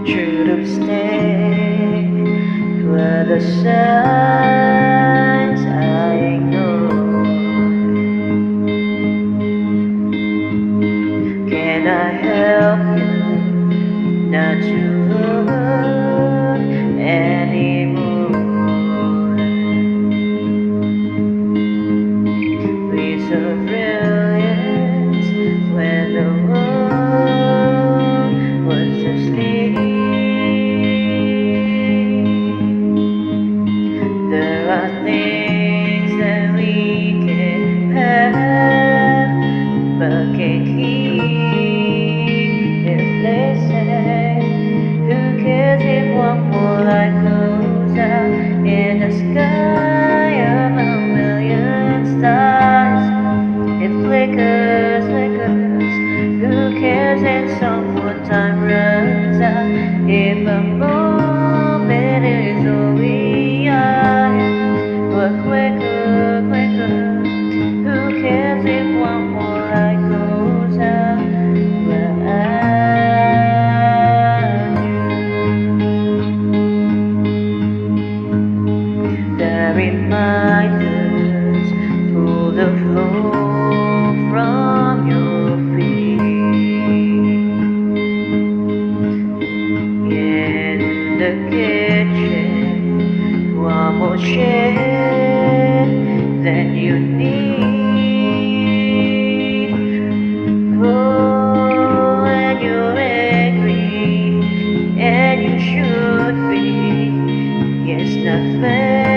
Should've stayed where the signs I ignored. Can I help you not to hurt anymore? With a brilliance when the world was asleep. There are things that we can have but can't keep. If they say, who cares if one more light goes out in the sky of a million stars? It flickers, flickers. Who cares if some more time runs out? If a moment is all we are, but quicker, quicker. Who cares if one more light goes out? Well, I do. The reminders pull the flow from your feet. In the kitchen, one more share than you need. Oh, and you're angry, and you should be. Yes, not fair.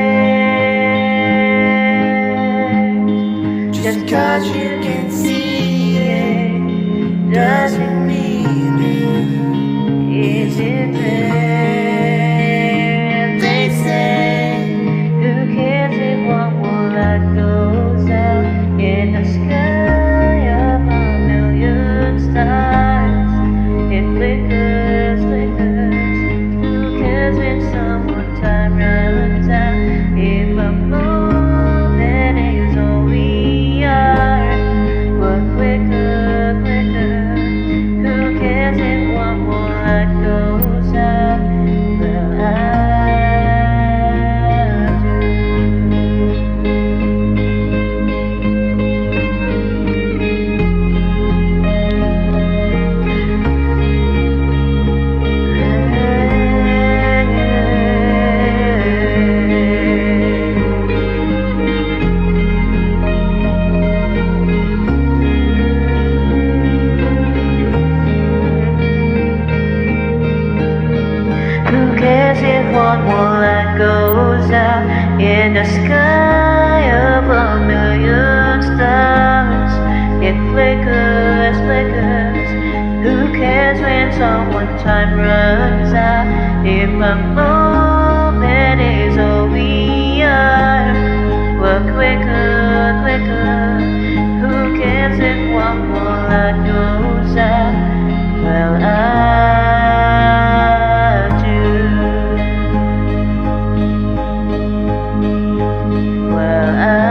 Just 'cause you can see it doesn't mean it isn't there. They say, who cares if one more light goes out in the sky of a million stars? It flickers, flickers. Who cares when someone time runs out? If a moment is all we are, but quicker, quicker. Who cares if one more light goes out? Well, I Who cares if one more light goes out in the sky of a million stars? It flickers, flickers. Who cares when someone time runs out? If a moment is all we are, well, quicker, quicker. Who cares if one more light goes out? Well, I do. Well, I